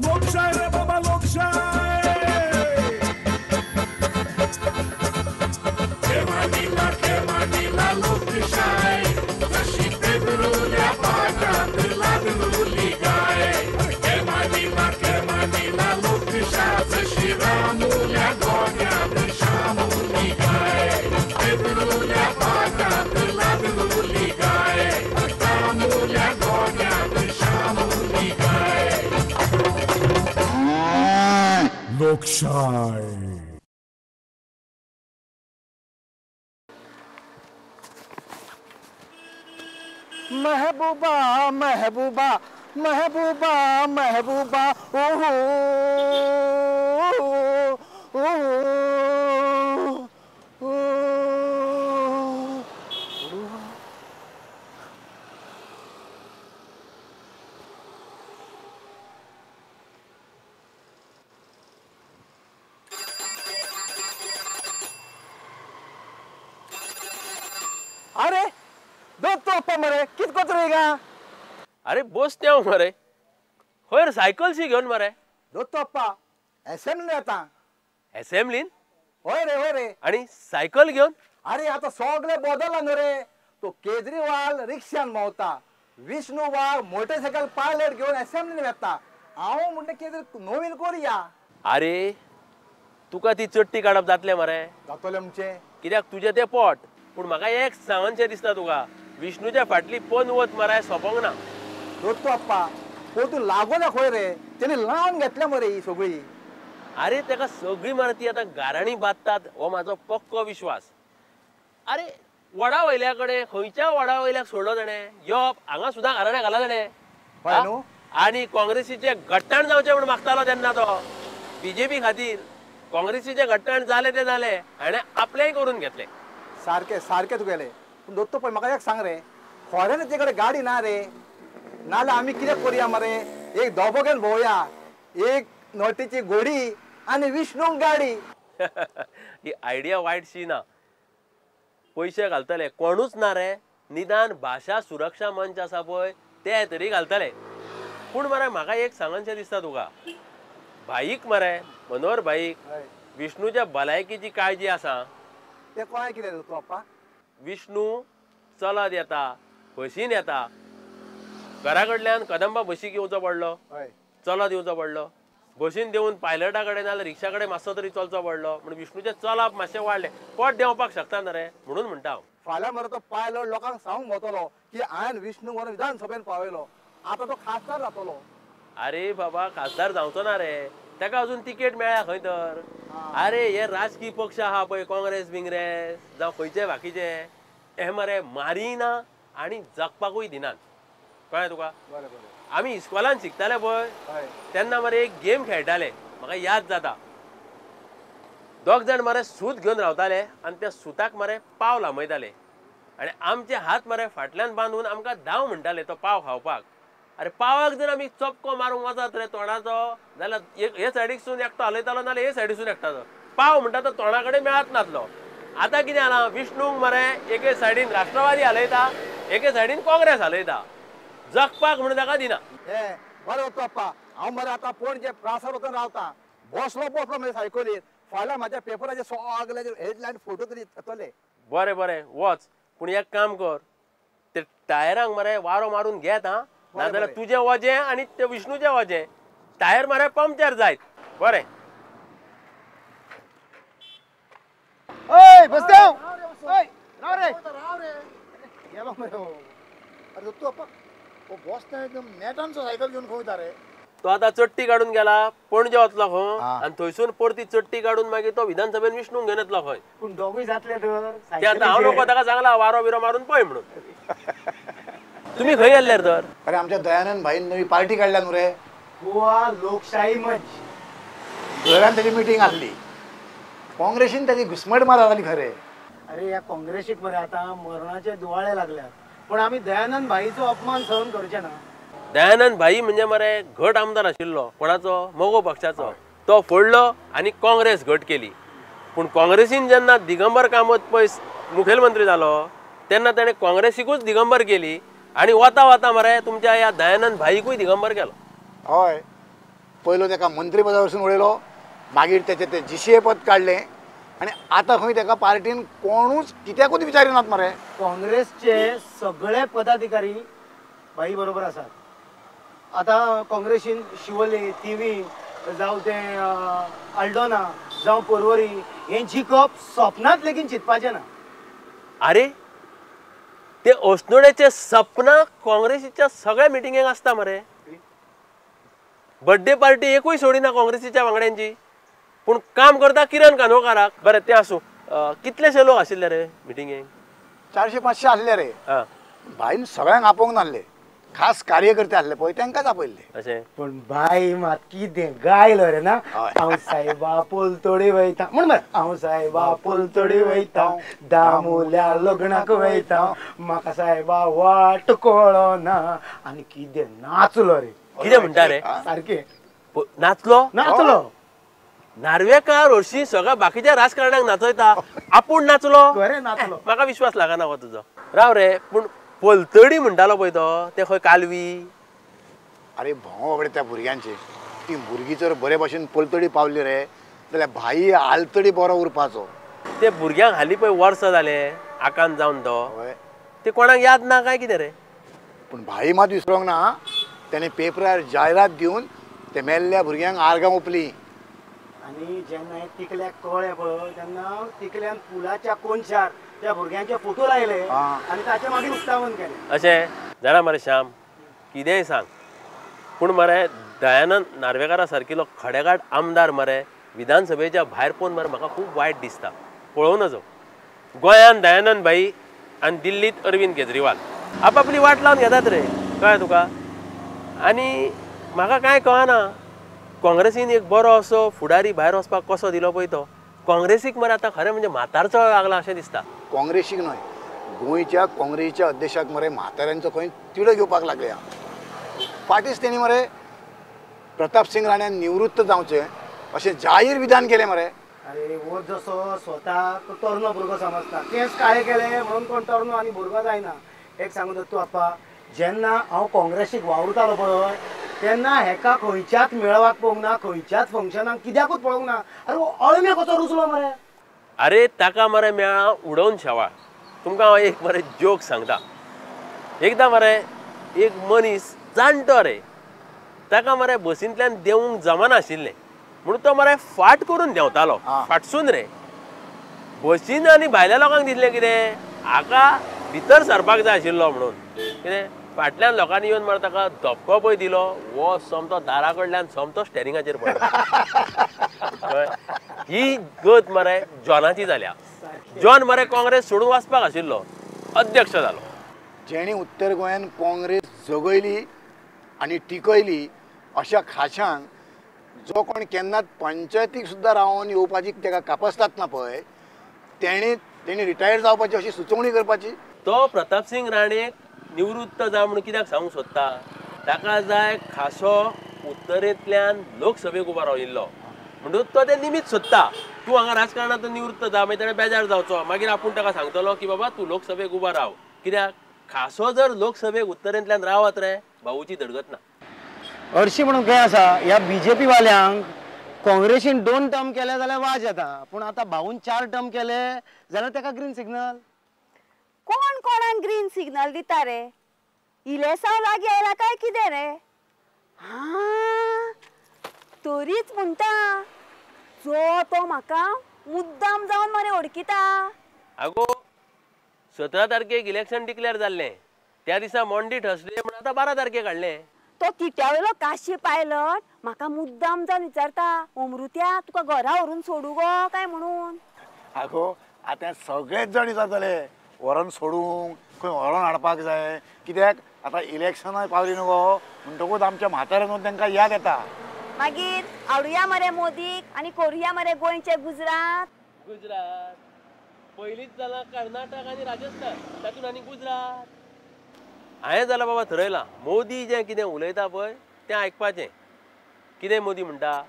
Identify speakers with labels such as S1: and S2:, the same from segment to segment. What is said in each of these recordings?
S1: लोकशाही रे बाबा लोकशाही खेमानीला लोकशाही जशी पेदरुल्या पाटात लागलेली गाय खेमानीला लोकशाही जशी रामुल्या गोग्यात शामुली गाय पेदरुल्या पाटात लागलेली गाय रामुल्या गोग्यात शामुली गाय लोकशाही
S2: महबूबा महबूबा महबूबा महबूबा ओहो अरे दो तो अप्पा मरे कितकोच रहेगा
S3: अरे बोस त्या मरे होय सायकल शी घेऊन मरे
S2: दो तो अप्पा असेंब्ली आता
S3: असेंब्लीन
S2: होय रे
S3: आणि सायकल घेऊन
S2: अरे आता सगळे बदलला न रे तो केजरीवाल रिक्षान मावता विष्णू वाघ मोटरसायकल पायलट घेऊन असेंब्लीन येता हांव म्हणटा कितें नवीन करूया
S3: अरे तुका ती चट्टी काडप जातले मरे
S2: जातले आमचे
S3: कित्याक तुझे ते पोट पूण म्हाका एक सांगनशें दिसता तुका विष्णूच्या फाटली पोन वत मरे सोपोंक ना
S2: दोतो अप्पा तूं लागो ना खंय रे तेणी लावन घेतल्या मरे ही सगळी
S3: अरे तेका सगळी मरे ती आतां गाराणी बांदतात हो म्हाजो पक्को विश्वास अरे वडा वयल्या कडेन खंयच्या वडा वयल्याक सोडलो ताणें योप हांगा सुद्दां गाराण्या घाला ताणें आनी काँग्रेसीचे घट्टाण जावचें म्हूण मागतालो तेन्ना तो बीजेपी खातीर काँग्रेसीचे घट्टाण जाले ते जाले हाणें आपलेंय करून घेतलें
S2: सारकें सारकें तुगेलें पूण दोतो पळय म्हाका एक सांग रे खरें तेजे कडेन गाडी ना रे नाल्यार आमी कितें करया मरे एक धोबो घेवन भोंवया एक नोटीची घोडी आनी विष्णूक गाडी
S3: ही आयडिया वायटशी ना पयशे घालतले कोणूच ना रे निदान भाशा सुरक्षा मंच आसा पळय ते तरी घालतले पूण मरे म्हाका एक सांगनशें दिसता तुका भाईक मरे मनोहर भाईक विष्णूच्या भलायकेची काळजी आसा
S2: ते कोणाक कितें दोतो अप्पा
S3: विष्णू चलत येता बशीन येता घरा कडल्यान कदंबा बशीक येवचो पडलो चलत येवचो पडलो बशीन देऊन पायलटा कडेन नाल्यार रिक्षा कडेन मातसो तरी चलचो पडलो म्हणून विष्णूचें चलप मातशें वाडलें पोट देंवपाक शकता न्ही रे म्हणून म्हणटा हांव
S2: फाल्यां मरे तो पायलट लोकांक सांगूंक वतलो की हांवें विष्णू व्हरून विधानसभेन पावयलो आतां तो खासदार जातलो
S3: अरे बाबा खासदार जावचो ना रे ताका अजून तिकेट मेळ्ळ्या खंय तर अरे हे राजकीय पक्ष आहा पळय काँग्रेस बिंग्रेस जावं खंयचे बाकीचे हे मरे मारिना आनी जगपाकूय दिनात कळ्ळें तुका आमी इस्कॉलान शिकताले पळय तेन्ना मरे एक गेम खेळटाले म्हाका याद जाता दोग जाण मरे सूत घेवन रावताले आनी त्या सुताक मरे पाव लांबयताले आनी आमचे हात मरे फाटल्यान बांदून आमकां धांव म्हणटाले तो पाव खावपाक अरे पावाक जर आमी चपको मारूंक वचत रे तोंडाचो जाल्यार हे सायडीकसून एकटो हालयतालो नाल्यार हे सायडीसून एकटाचो पाव म्हणटा तो तोंडा कडेन मेळत नासलो आतां कितें जालां विष्णूक मरे एके सायडीन राष्ट्रवादी हालयता एके सायडीन काँग्रेस हालयता जगपाक म्हणून ताका दिना
S2: हे बरें वचो अप्पा हांव मरे आतां पणजे प्रासार वचून रावता बसलो मरे सायकलीर फाल्यां म्हाज्या पेपराचेर सगळे हेडलायन फोटो तरी येतले
S3: बरें बरें वच पूण एक काम कर ते टायरांक मरे वारो मारून घेत हा नाजाल्यार तुजें वजें आनी ते विष्णूचें वजें टायर मरे पंक्चर जायत बरें
S2: ओय बसदेव ओय राव रे ये बघ मरे अरे तू अप्पा ओ बॉस ना एकदम नेटांचो सायकल घेवन खंय वयता रे
S3: तो आतां चट्टी काडून गेला पणजे वतलो खंय आनी थंयसून परती चट्टी काडून मागीर तो विधानसभेन विष्णूक घेवन येतलो खंय
S2: पूण दोगूय जातले तर
S3: ते आतां हांव नको ताका सांगला वारो बिरो मारून पळय म्हणून तुम्ही खंय गेल्ले तर
S2: अरे आमच्या दयानंद भाईन नवी पार्टी काढल्या न्हू रे गोवा लोकशाही मंच घरान त्याची मिटींग आसली काँग्रेसीन त्याची घुसमट मार जाली खरे अरे या काँग्रेसीक मरे आता मरणाचे दुवाळे लागल्या पण आम्ही दयानंद भाईचो अपमान सहन करचे ना
S3: दयानंद भाई म्हणजे मरे घट आमदार आशिल्लो कोणाचो मोगो पक्षाचो तो फोडलो आनी काँग्रेस घट केली पूण काँग्रेसीन जेन्ना दिगंबर कामत पळय मुखेलमंत्री जालो तेन्ना ताणें काँग्रेसीकूच दिगंबर केली आनी वता वता मरे तुमच्या ह्या दयानंद भाईकूय दिगंबर केलो
S2: हय पयलो ताका मंत्री पदावरसून उडयलो, मागीर तेचें ते GCA पद काडलें आनी आतां खंय ताका पार्टीन कोणूच कित्याकूच विचारिनात मरे.
S4: काँग्रेसचे सगळे पदाधिकारी बाई बरोबर आसात. आतां काँग्रेसीन शिवोले, तिवी जावं ते आल्डोना जावं पर्वरी हें जिखप स्वप्नांत लेगीत चिंतपाचें ना.
S3: अरे ते ओसनोडेचे सपना काँग्रेसीच्या सगळ्या मिटिंगेक आसता मरे. बर्थडे पार्टी एकूय सोडिना काँग्रेसीच्या वांगड्यांची. पूण काम करता किरण कानोकाराक. बरें तें आसूं. कितलेशे लोक आशिल्ले रे मिटिंगेक?
S2: 400-500 आसले रे.
S3: आं
S2: भाईन सगळ्यांक आपोवंक नासले, खास कार्यकर्ते आसले पळय तांकांच आपयल्ले.
S3: अशें.
S4: पण बाई मात कितें गायलो रे ना.
S2: हय.
S4: हांव सायबा पोलतोडी वयता म्हण मरे. हांव सायबा पोलतोडी वयता, दामोल्या लग्नाक वयता, म्हाका सायबा वाट कळना. आनी कितें नाचलो रे.
S3: कितें म्हणटा रे?
S4: सारकें
S3: नाचलो?
S4: नाचलो.
S3: नार्वेकार हरशीं सगळ्या बाकीच्या राजकारण्यांक नाचयता, आपूण नाचलो?
S4: बरें नाचलो.
S3: म्हाका विश्वास लागना हो तुजो. राव रे, पूण पलतडी म्हणटालो पळय तो, ते खंय कालवी?
S2: अरे भोंव बाबडे त्या भुरग्यांचे. ती भुरगीं जर बरे भाशेन पलतडी पावली रे जाल्यार भाई आलतडी बरो उरपाचो.
S3: ते भुरग्यांक हालीं पळय वर्स जाले आकांत जावन तो.
S2: हय.
S3: ते कोणाक याद ना काय कितें रे?
S2: पूण भाई मात विसरोंक ना, त्याने पेपरार जायरात दिवन ते मेल्ल्या भुरग्यांक आर्गां ओपली.
S4: आनी जेन्ना तिकल्याक कळ्ळें पळय तेन्ना तिकल्यान पुलाच्या कोनशार त्या भुरग्यांचे फोटो लायले आनी ताचे मागीर उक्तावण केलें.
S3: अशें जाणा मरे श्याम, कितेंय सांग, पूण मरे दयानंद नार्वेकारा सारकिलो खडेगाड आमदार मरे विधानसभेच्या भायर पोवन मरे म्हाका खूब वायट दिसता. पळोवं नजो, गोंयान दयानंद भाई आनी दिल्लीत अरविंद केजरीवाल आपापली वाट लावन घेतात रे, कळ्ळें तुका? आनी म्हाका कांय कळना, काँग्रेसीन एक बरो असो फुडारी भायर वचपाक कसो दिलो पळय तो, काँग्रेसीक मरे आतां खरें म्हणजे म्हातारचो लागला अशें दिसता.
S2: काँग्रेसीक न्हय, गोंयच्या काँग्रेसीच्या अध्यक्षाक मरे म्हाताऱ्यांचो खंय तिडो घेवपाक लागल्या. फाटींच तेणी मरे प्रताप सिंग राण्यान निवृत्त जावचें अशें जाहीर विधान केलें मरे.
S4: अरे वो जसो स्वताक तरनो भुरगो समजता, तेंच काळे केले म्हणून कोण तरनो आनी भुरगो जायना. एक सांगू दत्तू आप्पा, जेन्ना हांव काँग्रेसीक वावुरतालो पळय तेन्ना हेका खंयच्याच मेळाव्याक पळोवंक ना, खंयच्याच फंक्शनाक कित्याकूच पळोवंक ना. अरे वो अळमे कसो रुचलो मरे.
S3: अरे ताका मरे मेळा उडोवन शेवाळ. तुमकां हांव एक मरे जोक सांगता. एकदां मरे एक मनीस जाणटो रे, ताका मरे बसींतल्यान देवूंक जमनाशिल्लें म्हणून तो मरे फाट करून देंवतालो, फाटसून रे. बसीन आनी भायल्या लोकांक दिसलें कितें, हाका भितर सरपाक जाय आशिल्लो म्हणून. कितें फाटल्यान लोकांनी येवन मरे ताका धपको पळय दिलो, वो सोमतो दारा कडल्यान सोमतो स्टेरिंगाचेर पडलो. ही गत मरे जॉनाची जाल्या. जॉन मरे काँग्रेस सोडून वचपाक आशिल्लो, अध्यक्ष जालो.
S2: जेणी उत्तर गोंयान काँग्रेस जगयली आनी टिकयली अशा खाशांक जो कोण केन्नाच पंचायतीक सुद्दां रावन येवपाची ताका कापसतात ना पळय, तेणी रिटायर जावपाची अशी सुचोवणी करपाची.
S3: तो प्रताप सिंग राणेक निवृत्त जा म्हणून कित्याक सांगूंक सोदता, ताका जाय खासो उत्तरेंतल्यान लोकसभेक उबो राविल्लो म्हणून तो तें निमित्त सोदता. तूं हांगा राजकारणांत निवृत्त जा, मागीर ताणें बेजार जावचो, मागीर आपूण ताका सांगतलो की बाबा तूं लोकसभेक उबो राव. कित्याक खासो जर लोकसभेक उत्तरेंतल्यान रावत रे, भाऊची धडगत ना.
S4: हरशीं म्हणून खंय आसा, ह्या BJP वाल्यांक काँग्रेसीन 2 टर्म केले जाल्यार वाज येता, पूण आतां भाऊन 4 टर्म केले जाल्यार ताका ग्रीन सिग्नल.
S5: कोण कोणाक ग्रीन सिग्नल दिता रे? इलेसांव लागीं आयला काय कितें रे? हा तरीच म्हणटा, जो तो म्हाका मुद्दाम जावन मरे ओळखीता.
S3: आगो 17 तारखेक इलेक्शन डिक्लेअर जाल्लें, त्या दिसा मोंडी ठसले म्हणून आतां 12 तारखेक हाडलें.
S5: तो किट्यावेलो काशी पायलट म्हाका मुद्दाम जावन विचारता, अमृत्या तुका घरा व्हरून सोडू गो काय म्हणून.
S2: आगो आतां सगळेच जाण जातले व्हरोन सोडूंक, खंय व्हरोन हाडपाक जाय. कित्याक आतां इलेक्शनां पावली न्हू गो, म्हणटकूच आमच्या म्हाताऱ्यांक तांकां याद येता.
S5: मागीर हाडुया मरे मोदीक आनी करुया मरे गोंयचे गुजरात.
S3: गुजरात पयलींच जाला कर्नाटक आनी राजस्थान, तातूंत आनी गुजरात. हांवें जाल्यार बाबा थरयलां, मोदी जें कितें उलयता पळय तें आयकपाचें. कितें मोदी म्हणटा,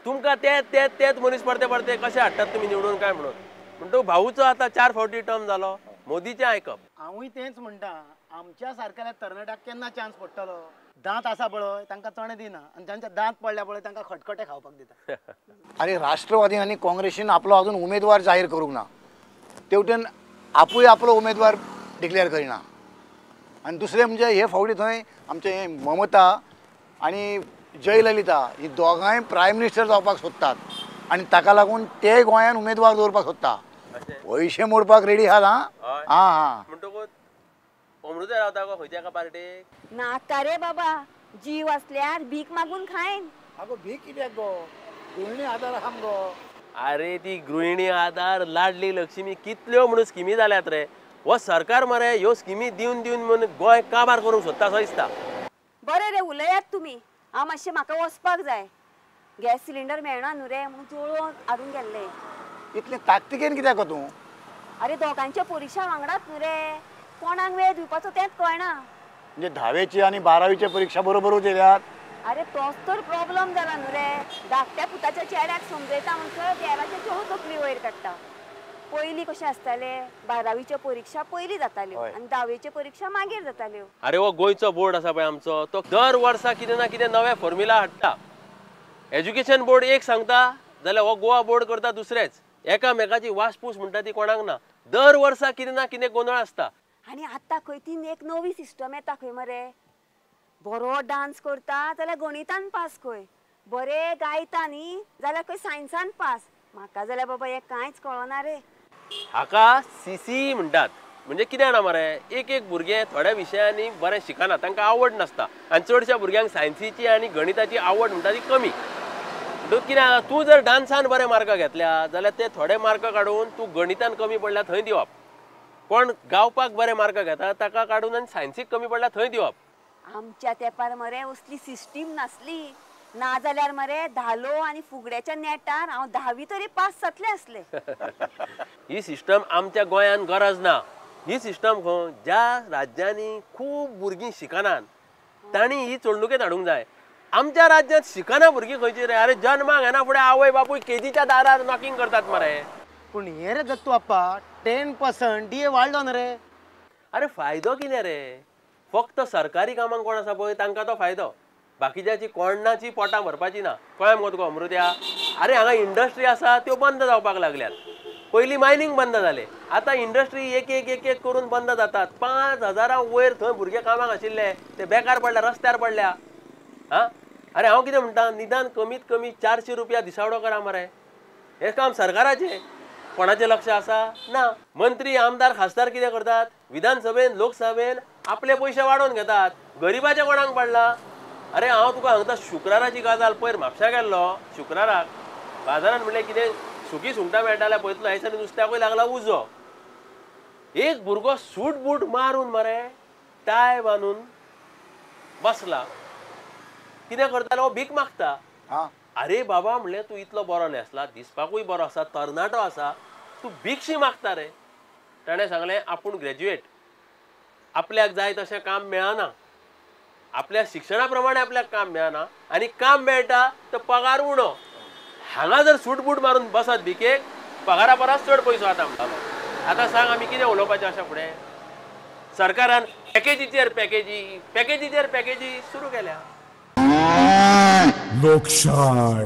S3: तुमकां तेच मनीस परते परते कशें हाडटात तुमी निवडून काय म्हणून. म्हणटकूच भाऊचो आतां 4 फावटी टर्म जालो, मोदीचें आयकप.
S4: हांवूय तेच म्हणटा आमच्या सारकेल्या तरणाट्याक केन्ना चान्स पडटलो दांत आसा पळय तांकां चणे दिना आनी तांच्या दांत पडल्या पळय तांकां खटखटे खावपाक दिता.
S2: अरे राष्ट्रवादीन आनी काँग्रेसीन आपलो अजून उमेदवार जाहीर करूंक ना तेवटेन आपूय आपलो उमेदवार डिक्लेअर करिना आनी दुसरें म्हणजे हे फावटी थंय आमचे हे ममता आनी जयललिता ही दोगांय प्रायम मिनिस्टर जावपाक सोदतात आनी ताका लागून ते गोंयान उमेदवार दवरपाक सोदता. पयशे मोडपाक रेडी आहात
S3: हय.
S2: हा हा
S3: म्हणटकूच अमृता रावता गो खंयच्या एका पार्टीक
S5: नाका रे बाबा जीव असल्यार भीक मागून खायन.
S2: आगो भीक कित्याक गो गृहिणी आदार आहा गो.
S3: अरे ती गृहिणी आधार लाडली लक्ष्मी कितल्यो म्हणून स्किमी जाल्यात रे. हो सरकार मरे ह्यो स्किमी दिवन दिवन म्हणून गोंय काबार करूंक सोदता असो दिसता.
S5: बरें रे उलयात तुमी हांव मातशें म्हाका वचपाक जाय. गॅस सिलिंडर मेळना न्हू रे म्हणून चोळून हाडून गेल्ले.
S2: इतले ताकतिकेन कित्याक गो तूं.
S5: अरे दोगांच्या परीक्षा वांगडाच न्हू रे कोणाक वेळ दिवपाचो तेंच कळना.
S2: म्हणजे 10वीची आनी 12वीची परीक्षा बरोबरूच येल्यात.
S5: अरे तोच तर प्रॉब्लेम जाला न्हू रे. धाकट्या पुताच्या चेड्याक समजयता म्हणसर देवाचे चेडू तकली वयर काडटा. पयलीं कशें आसताले 12वीच्यो परीक्षा पयलीं जाताल्यो आनी 10वीच्यो परीक्षा मागीर जाताल्यो.
S3: अरे हो गोंयचो बोर्ड आसा पळय आमचो तो दर वर्सा कितें ना कितें नवे फॉर्म्युला हाडटा. एज्युकेशन बोर्ड एक सांगता जाल्यार हो गोवा बोर्ड करता दुसरेच. एकामेकाची वासपूस म्हणटा ती कोणाक ना. दर वर्सा कितें ना कितें गोंधळ आसता.
S5: आनी आतां खंय ती एक नवी सिस्टम येता खंय मरे. बरो डान्स करता जाल्यार गणितान पास खंय. बरें गायता न्ही जाल्यार खंय सायन्सान पास. म्हाका जाल्यार बाबा हें कांयच कळना रे.
S3: हाका सीसी म्हणटात. म्हणजे कितें ना मरे एक भुरगे थोड्या विशयांनी बरें शिकना तांकां आवड नासता आनी चडशा भुरग्यांक सायन्सीची आनी गणिताची आवड म्हणटा ती कमी. कित्याक तूं जर डान्सान बरे मार्क घेतल्या जाल्यार ते थोडे मार्क काडून तूं गणितान कमी पडल्या थंय दिवप. कोण गावपाक बरे मार्क घेता ताका काडून आनी सायन्सीक कमी पडल्या थंय दिवप.
S5: आमच्या तेंपार मरे असली सिस्टीम नासली. ना जाल्यार मरे धालो आनी फुगड्याच्या नेटार हांव 10वी तरी पास जातलें आसलें.
S3: ही सिस्टम आमच्या गोंयान गरज ना. ही सिस्टम खंय ज्या राज्यांनी खूब भुरगीं शिकनात तांणी ही चोडणुकेत हाडूंक जाय. आमच्या राज्यांत शिकना भुरगीं खंयची रे. अरे जन्माक येना फुडें आवय बापूय केजीच्या दारार नॉकिंग करतात मरे.
S4: पूण हे रे दत्तू आप्पा 10% DA वाडलो न्ही रे.
S3: अरे फायदो कितें रे. फक्त सरकारी कामांक कोण आसा पळय तांकां तो फायदो. बाकीच्याची कोणाची पोटां भरपाची ना. कळ्ळें मुगो तुका अमृत्या. अरे हांगा इंडस्ट्री आसा त्यो बंद जावपाक लागल्यात. पयलीं मायनींग बंद जालें आतां इंडस्ट्री एक करून बंद जातात. 5,000 वयर थंय भुरगे कामाक आशिल्ले ते बेकार पडल्या रस्त्यार पडल्या. हा अरे हांव कितें म्हणटा निदान कमीत कमी 400 रुपया दिसावडो करा मरे. हें काम सरकाराचें. कोणाचें लक्ष आसा ना. मंत्री आमदार खासदार कितें करतात विधानसभेन लोकसभेन आपले पयशे वाडोवन घेतात. गरिबाचे कोणाक पडला. अरे हांव तुका सांगता शुक्राराची गजाल पयर म्हापशा गेल्लो शुक्राराक बाजारान म्हणलें कितें सुकी सुंगटां मेळटालें पळयतलो हेसर नुस्त्याकूय लागला उजो. एक भुरगो सूट बूट मारून मरे टाय बांदून बसला. कितें करतालो भीक मागता. अरे बाबा म्हणलें तूं इतलो बरो न्हेसला दिसपाकूय बरो आसा तरणाटो आसा तूं भिक्षी मागता रे. ताणें सांगलें आपूण ग्रॅज्युएट आपल्याक जाय तशें काम मेळना. आपल्या शिक्षणा प्रमाणे आपल्याक काम मेळना आनी काम मेळटा तर पगार उणो. हांगा जर सूट बूट मारून बसत भिकेक पगारा परस चड पयसो आता म्हणटालो. आतां सांग आमी कितें उलोवपाचें अशें फुडें. सरकारान पॅकेजीचेर पॅकेजी सुरू केल्या.
S1: लोकशाय